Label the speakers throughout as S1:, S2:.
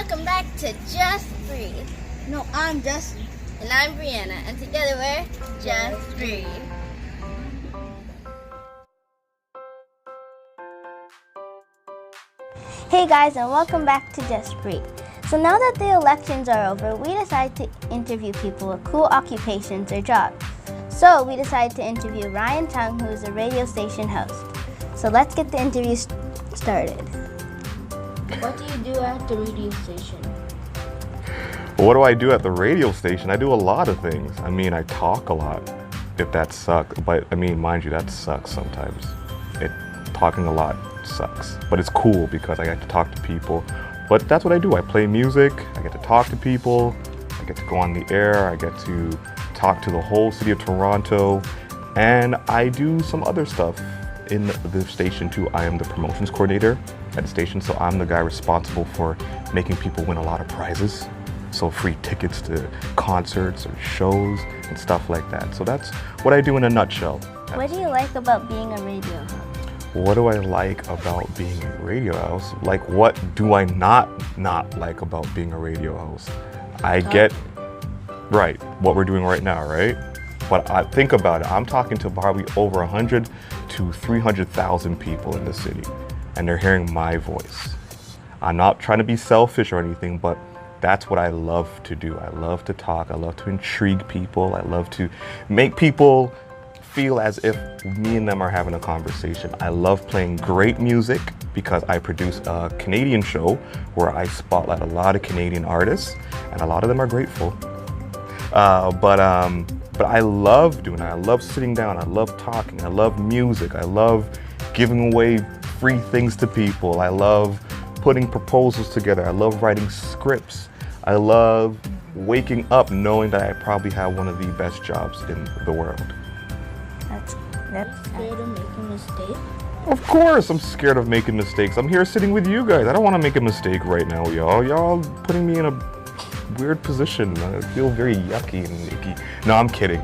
S1: welcome back to Just Breathe. No, I'm Justin. And I'm Brianna, and together we're Just Breathe. Hey guys, and welcome back to Just Breathe. So now that the elections are over, we decided to interview people with cool occupations or jobs. So we decided to interview Ryan Chung, who is a radio station host. So let's get the interview started. What do you do at the radio station?
S2: What do I do at the radio station? I do a lot of things. I talk a lot, if that sucks. But mind you, that sucks sometimes. Talking a lot sucks. But it's cool because I get to talk to people. But that's what I do. I play music, I get to talk to people, I get to go on the air, I get to talk to the whole city of Toronto, and I do some other stuff in the station too. I am the promotions coordinator at the station, so I'm the guy responsible for making people win a lot of prizes. So free tickets to concerts or shows and stuff like that. So that's what I do in a nutshell.
S1: What do you like about being a radio host?
S2: What do I like about being a radio host? Like, what do I not like about being a radio host? I get, right, what we're doing right now, right? But I think about it, I'm talking to probably over 100 to 300,000 people in the city, and they're hearing my voice. I'm not trying to be selfish or anything, but that's what I love to do. I love to talk, I love to intrigue people, I love to make people feel as if me and them are having a conversation. I love playing great music because I produce a Canadian show where I spotlight a lot of Canadian artists, and a lot of them are grateful. But I love doing it. I love sitting down, I love talking, I love music, I love giving away free things to people, I love putting proposals together, I love writing scripts, I love waking up knowing that I probably have one of the best jobs in the world.
S1: That's scared of making mistakes?
S2: Of course I'm scared of making mistakes. I'm here sitting with you guys. I don't want to make a mistake right now, y'all. Y'all putting me in a weird position. I feel very yucky and icky. No, I'm kidding.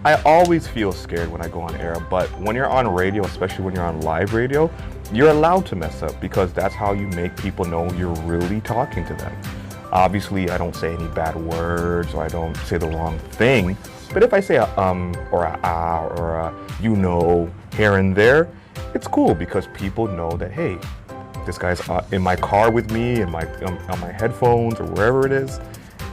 S2: I always feel scared when I go on air, but when you're on radio, especially when you're on live radio, you're allowed to mess up because that's how you make people know you're really talking to them. Obviously, I don't say any bad words or I don't say the wrong thing. But if I say a or a ah or a here and there, it's cool because people know that, hey, this guy's in my car with me, on my headphones or wherever it is,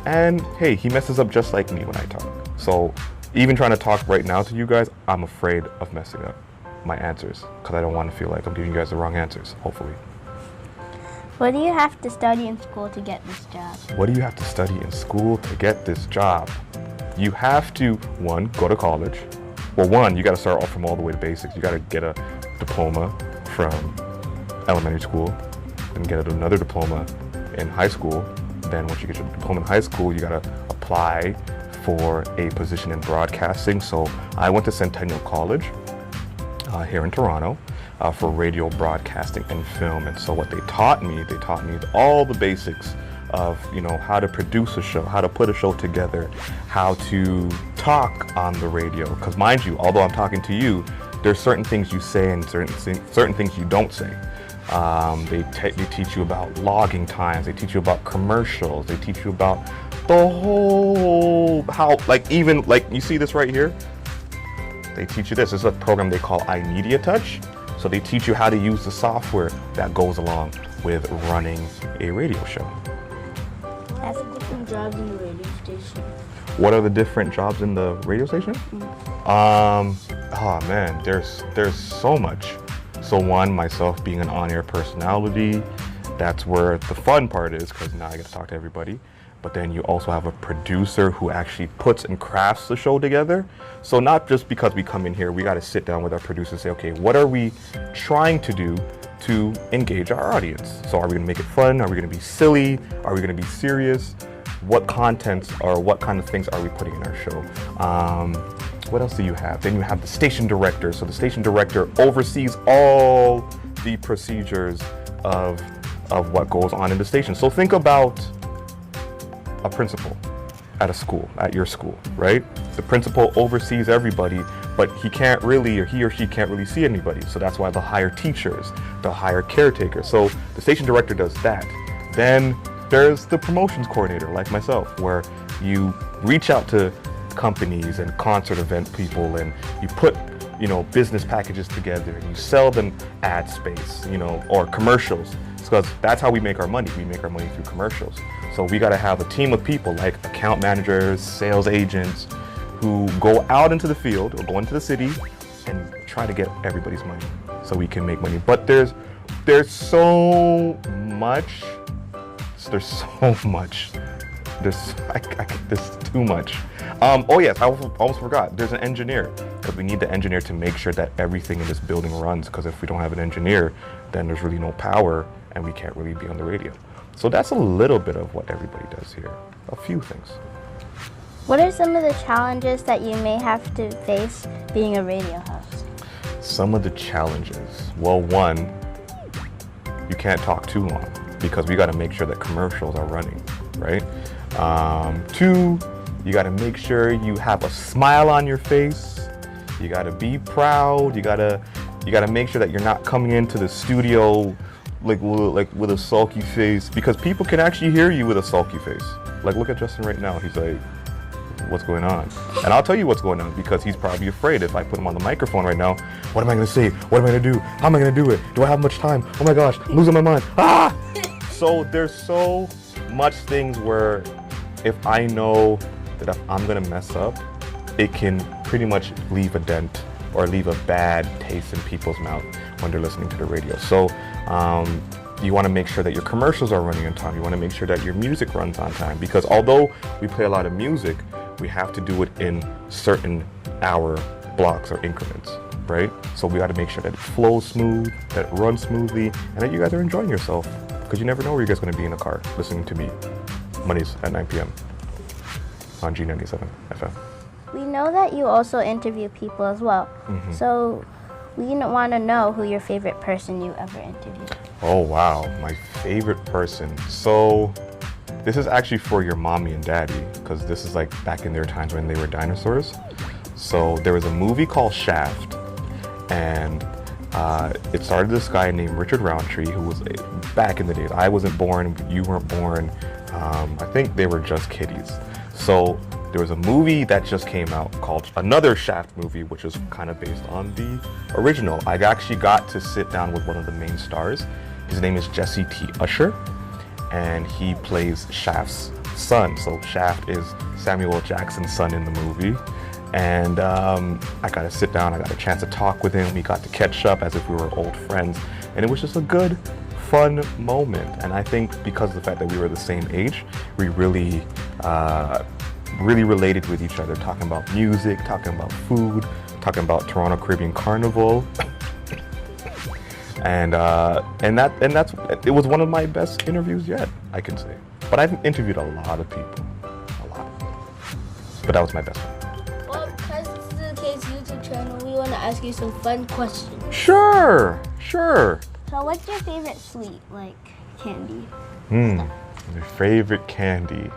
S2: and hey, he messes up just like me when I talk. So even trying to talk right now to you guys, I'm afraid of messing up my answers because I don't want to feel like I'm giving you guys the wrong answers, hopefully.
S1: What do you have to study in school to get this job?
S2: What do you have to study in school to get this job? You have to, one, go to college. Well, one, you got to start off from all the way to basics. You got to get a diploma from elementary school, and get another diploma in high school. Then once you get your diploma in high school, you got to apply for a position in broadcasting. So I went to Centennial College here in Toronto for radio broadcasting and film. And so what they taught me all the basics of how to produce a show, how to put a show together, how to talk on the radio. Because mind you, although I'm talking to you, there's certain things you say and certain things you don't say. They teach you about logging times, they teach you about commercials, they teach you about the whole, even you see this right here? They teach you this. This is a program they call iMedia Touch. So they teach you how to use the software that goes along with running a radio show.
S1: That's the different jobs in the radio station.
S2: What are the different jobs in the radio station? Oh man, there's so much. So one, myself being an on-air personality, that's where the fun part is because now I get to talk to everybody. But then you also have a producer who actually puts and crafts the show together. So not just because we come in here, we got to sit down with our producer and say, okay, what are we trying to do to engage our audience? So are we going to make it fun? Are we going to be silly? Are we going to be serious? What contents or what kind of things are we putting in our show? What else do you have? Then you have the station director. So the station director oversees all the procedures of what goes on in the station. So think about a principal at a school, at your school, right? The principal oversees everybody, but he or she can't really see anybody. So that's why they'll hire teachers, they'll hire caretakers. So the station director does that. Then there's the promotions coordinator, like myself, where you reach out to companies and concert event people, and you put, business packages together, and you sell them ad space, or commercials, because that's how we make our money. We make our money through commercials. So we got to have a team of people like account managers, sales agents, who go out into the field or go into the city and try to get everybody's money so we can make money. But there's so much. There's so much. There's too much. Oh yes, I almost forgot. There's an engineer, because we need the engineer to make sure that everything in this building runs. Because if we don't have an engineer, then there's really no power, and we can't really be on the radio. So that's a little bit of what everybody does here. A few things.
S1: What are some of the challenges that you may have to face being a radio host?
S2: Some of the challenges. Well, one, you can't talk too long, because we got to make sure that commercials are running, right? Two, you got to make sure you have a smile on your face. You got to be proud. You got to make sure that you're not coming into the studio like with a sulky face, because people can actually hear you with a sulky face. Like, look at Justin right now. He's like, what's going on? And I'll tell you what's going on, because he's probably afraid if I put him on the microphone right now, what am I going to say? What am I going to do? How am I going to do it? Do I have much time? Oh my gosh, I'm losing my mind. Ah! So there's so much things where if I know that if I'm going to mess up, it can pretty much leave a dent or leave a bad taste in people's mouth when they're listening to the radio. So you want to make sure that your commercials are running on time. You want to make sure that your music runs on time, because although we play a lot of music, we have to do it in certain hour blocks or increments, right? So we got to make sure that it flows smooth, that it runs smoothly, and that you guys are enjoying yourself, because you never know where you guys are going to be in a car listening to me Mondays at 9 p.m. on G98.7 FM.
S1: We know that you also interview people as well.
S2: Mm-hmm.
S1: So we want to know who your favorite person you ever interviewed.
S2: Oh wow, my favorite person. So this is actually for your mommy and daddy, because this is like back in their times when they were dinosaurs. So there was a movie called Shaft, and it started this guy named Richard Roundtree, who was back in the days. I wasn't born, you weren't born. I think they were just kiddies. So there was a movie that just came out called another Shaft movie, which is kind of based on the original. I actually got to sit down with one of the main stars. His name is Jesse T. Usher, and he plays Shaft's son. So Shaft is Samuel L. Jackson's son in the movie. And I got to sit down, I got a chance to talk with him. We got to catch up as if we were old friends. And it was just a good, fun moment. And I think because of the fact that we were the same age, we really related with each other, talking about music, talking about food, talking about Toronto Caribbean Carnival. and it was one of my best interviews yet, I can say. But I've interviewed a lot of people, a lot. But that was my best one.
S3: Well, because this is the K's YouTube channel, we want to ask you some fun questions.
S2: Sure.
S1: So what's your favorite sweet, like candy?
S2: Your favorite candy.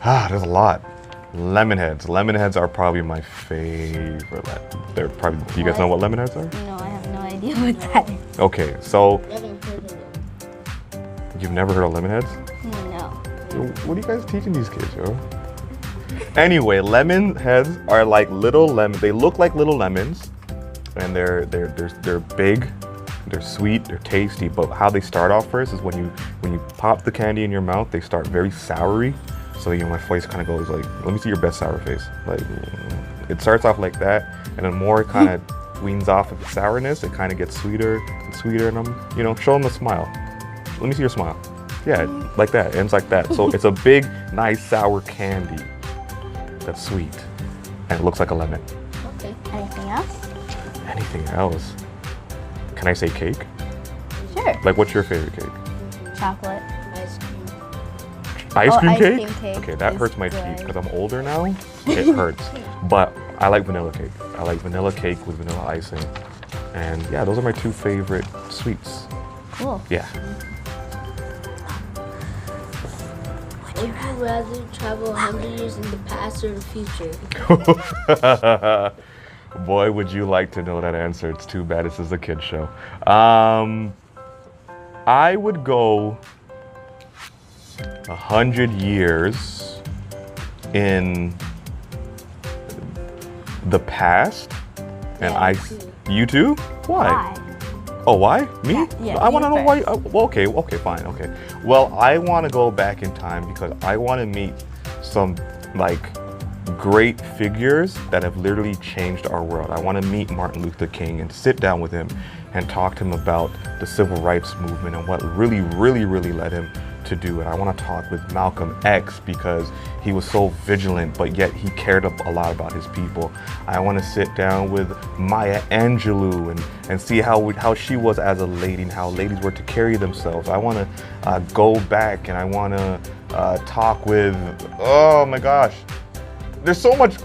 S2: There's a lot. Lemonheads. Lemonheads are probably my favorite. They're probably. Do you guys know what lemonheads are?
S1: No, I have no idea what that is.
S2: Okay, so
S3: Never heard of them.
S2: you've never heard of lemonheads?
S1: No.
S2: What are you guys teaching these kids, yo? Anyway, lemon heads are like little lemons. They look like little lemons, and they're big, they're sweet, they're tasty. But how they start off first is when you pop the candy in your mouth, they start very soury. So my face kind of goes like, let me see your best sour face. Like, it starts off like that, and then more kind of weans off of the sourness. It kind of gets sweeter and sweeter, and I'm, show them a smile. Let me see your smile. Yeah, like that. Ends like that. So it's a big, nice sour candy that's sweet, and it looks like a lemon.
S3: Okay.
S1: Anything else?
S2: Anything else? Can I say cake?
S1: Sure.
S2: Like, what's your favorite cake?
S1: Chocolate.
S3: Ice cream.
S2: Ice cream
S1: ice
S2: cake?
S1: cream cake
S2: Okay, that
S1: is
S2: hurts my
S1: good.
S2: teeth because I'm older now. It hurts. But I like vanilla cake. I like vanilla cake with vanilla icing. And yeah, those are my two favorite sweets.
S1: Cool.
S2: Yeah.
S3: Would you rather travel 100 years in the past or the future?
S2: Boy, would you like to know that answer. It's too bad this is a kid's show. I would go 100 years in the past, and you too? Why? Oh, why? Me?
S1: Yeah,
S2: I want to
S1: you
S2: know why. Well, okay, fine, okay. Well, I want to go back in time because I want to meet some like great figures that have literally changed our world. I want to meet Martin Luther King and sit down with him and talk to him about the civil rights movement and what really led him to do it. I want to talk with Malcolm X because he was so vigilant, but yet he cared a lot about his people. I want to sit down with Maya Angelou and see how she was as a lady and how ladies were to carry themselves. I want to go back and I want to talk with, oh my gosh, there's so much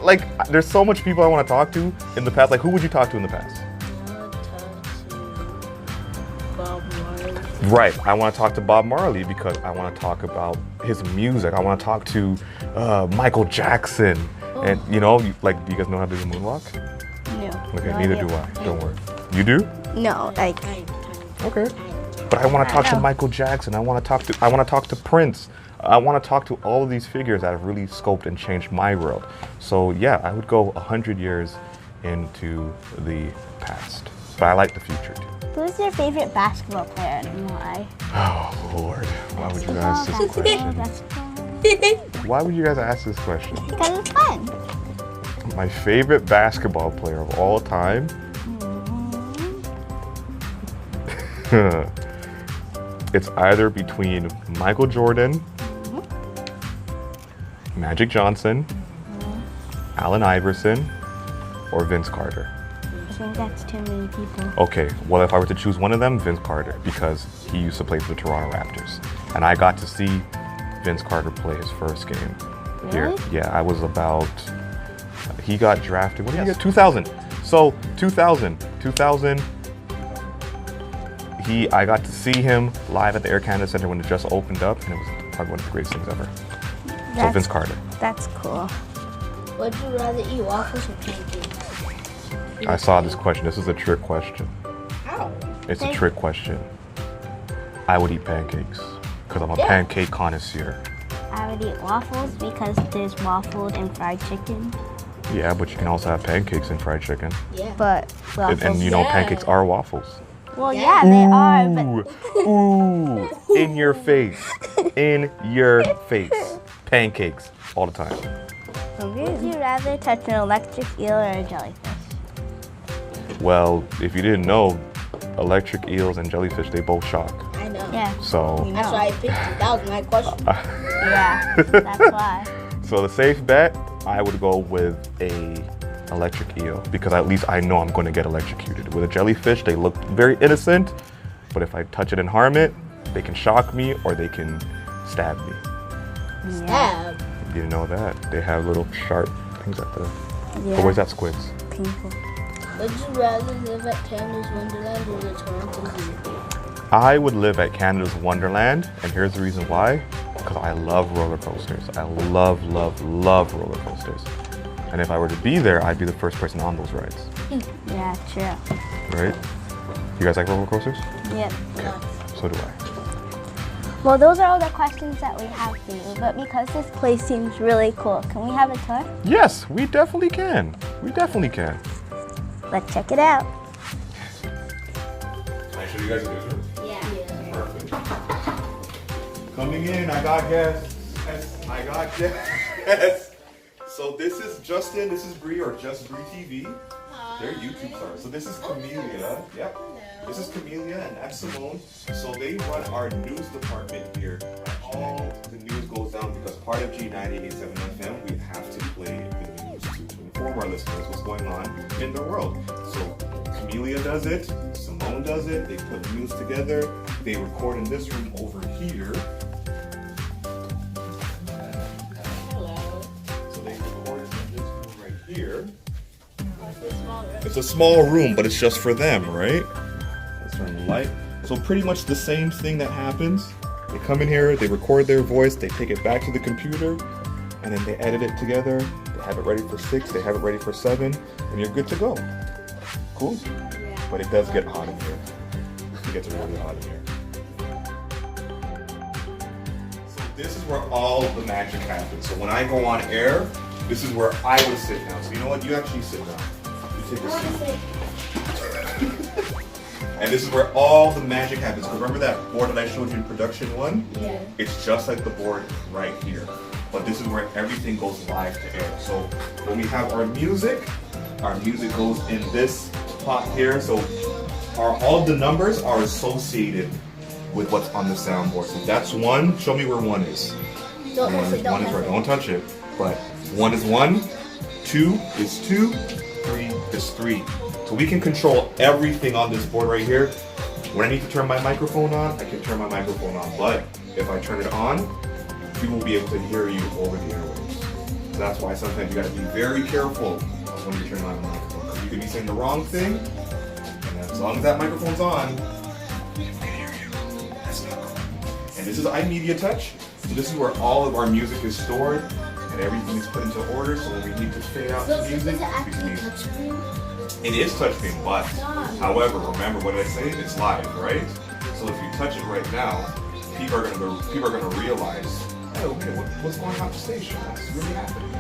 S2: people I want to talk to in the past. Like, who would you talk to in the past? Right, I want to talk to Bob Marley because I want to talk about his music. I want to talk to Michael Jackson. And do you guys know how to do the moonwalk?
S1: No.
S2: Okay, neither do I. Don't worry. You do?
S1: No, like.
S2: Okay. But I want to talk to Michael Jackson. I want to talk to Prince. I want to talk to all of these figures that have really scoped and changed my world. So yeah, I would go 100 years into the past. But I like the future too.
S1: Who's your favorite basketball player and why?
S2: Oh Lord, why would you ask this question? Why would you guys ask this question?
S1: Because it's fun.
S2: My favorite basketball player of all time? It's either between Michael Jordan, Magic Johnson, Allen Iverson, or Vince Carter.
S1: I think that's too many people.
S2: Okay, well if I were to choose one of them, Vince Carter, because he used to play for the Toronto Raptors. And I got to see Vince Carter play his first game here.
S1: Really?
S2: Yeah, I was about, he got drafted, what did he get? 2000. So 2000, I got to see him live at the Air Canada Centre when it just opened up, and it was probably one of the greatest things ever. So Vince Carter.
S1: That's cool.
S3: Would you rather eat waffles or pancakes?
S2: I saw this question. This is a trick question.
S3: How?
S2: It's a trick question. I would eat pancakes because I'm a pancake connoisseur.
S1: I would eat waffles because there's waffled and fried chicken.
S2: Yeah, but you can also have pancakes and fried chicken.
S3: Yeah.
S1: But waffles.
S2: And you know pancakes are waffles.
S1: Well, yeah, they are, but
S2: Ooh, in your face. In your face. Pancakes all the time.
S1: would you rather touch an electric eel or a jellyfish?
S2: Well, if you didn't know, electric eels and jellyfish, they both shock.
S3: I know.
S1: Yeah.
S2: So,
S3: That's why I picked it. That was my question.
S1: Yeah, that's why.
S2: so the safe bet, I would go with a electric eel because at least I know I'm going to get electrocuted. With a jellyfish, they look very innocent, but if I touch it and harm it, they can shock me or they can stab me.
S1: Yeah.
S2: You didn't know that? They have little sharp things at the...
S1: Yeah.
S2: Or where's that squids?
S1: Painful.
S3: Would you rather live at Canada's Wonderland or the Toronto Zoo?
S2: I would live at Canada's Wonderland, and here's the reason why. Because I love roller coasters. I love roller coasters. And if I were to be there, I'd be the first person on those rides.
S1: Yeah, true.
S2: Right? You guys like roller coasters?
S1: Yep.
S2: So do I.
S1: Well, those are all the questions that we have for you, but because this place seems really cool, can we have a tour?
S2: Yes, we definitely can. We definitely can.
S1: Let's check it out.
S2: Can I show you guys this room?
S3: Yeah.
S2: Perfect. Coming in, I got guests. I got guests. So this is Justin, this is Bree, or Just Bree TV. They're YouTube stars. So this is Camellia. Yep. This is Camellia and that's Simone. So they run our news department here. All the news goes down because part of G98.7 FM, we have to play the news to inform our listeners what's going on in the world. So Camellia does it, Simone does it, they put news together, they record in this room over here. So they record in this room right here. It's a small room, but it's just for them, right? Let's turn the light. So pretty much the same thing that happens. They come in here, they record their voice, they take it back to the computer, and then they edit it together. They have it ready for 6, they have it ready for 7, and you're good to go. Cool?
S3: Yeah.
S2: But it does get hot in here. It gets really hot in here. So This is where all the magic happens. So when I go on air, this is where I would sit down. So you know what? You actually sit down. You take a seat. And this is where all the magic happens. Remember that board that I showed you in production one?
S3: Yeah.
S2: It's just like the board right here. But this is where everything goes live to air. So when we have our music goes in this pot here. So all of the numbers are associated with what's on the soundboard. So that's 1. Show me where 1 is.
S1: Don't touch it.
S2: One is right. Don't touch it. But 1 is 1, 2 is 2, 3 is 3. So we can control everything on this board right here. When I need to turn my microphone on, I can turn my microphone on. But if I turn it on, people will be able to hear you over the airwaves. So that's why sometimes you got to be very careful when you turn on the microphone. Because you could be saying the wrong thing, and as long as that microphone's on, people can hear you. That's not cool. And this is iMedia Touch. So this is where all of our music is stored, and everything is put into order. So when we need to fade out the music,
S3: Is it actually touchscreen?
S2: it is touchscreen, but however, remember what I say? It's live, right? So if you touch it right now, people are gonna realize, oh, okay, what's going on at the station? What's really happening?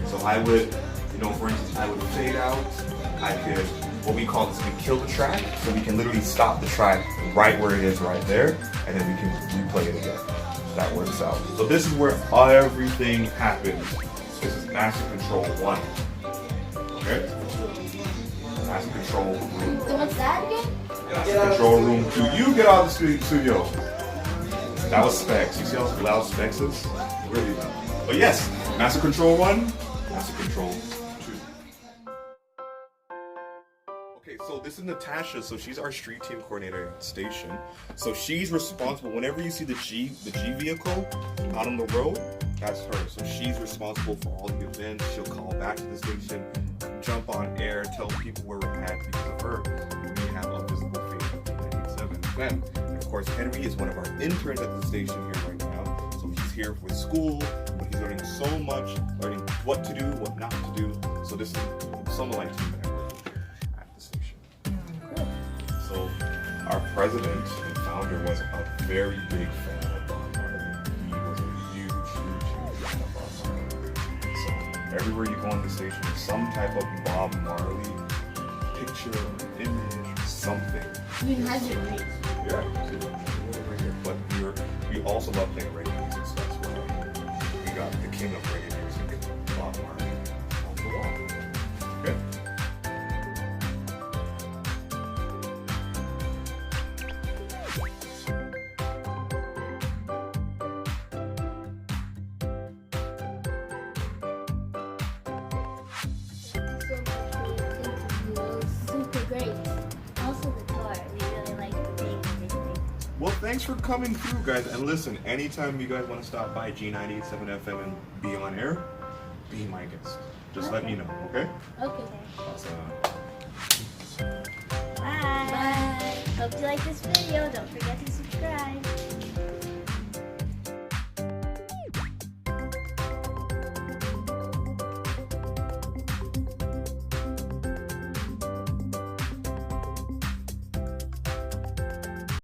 S2: So I would, for instance, I would fade out. I could, what we call this, we kill the track, so we can literally stop the track right where it is, right there, and then we can replay it again. That works out. So this is where everything happens. This is Master Control 1. Okay? Master Control Room.
S3: So what's that again?
S2: Master Control Room 2. You get out of the studio. That was Specs. You see how loud Specs is? Really loud. But yes, Master Control 1, Master Control 2. Okay, so this is Natasha. So she's our street team coordinator at the station. So she's responsible. Whenever you see the G vehicle out on the road, that's her. So she's responsible for all the events. She'll call back to the station, jump on air, tell people where we're at because of her. We have a visible face of G98.7 FM. And of course, Henry is one of our interns at the station here right now. So he's here for school, but he's learning so much, learning what to do, what not to do. So this is some of my team that I work with here at the station. So our president and founder was a very big fan of Bob Marley. He was a huge fan of Bob Marley. So everywhere you go on the station, there's some type of Bob Marley picture, image, something.
S3: You have it right.
S2: Yeah, right here. But we also love playing reggae music, so that's why we got the king of reggae music, Bob Marley, on the wall. Okay?
S3: Super great.
S1: Also the tour. We really like being everything.
S2: Well, thanks for coming through, guys. And listen, anytime you guys want to stop by G98.7 FM and be on air, be my guest. Just let me know, okay?
S3: Okay.
S2: Awesome.
S1: Bye.
S3: Bye.
S1: Hope you like this video. Don't forget to subscribe.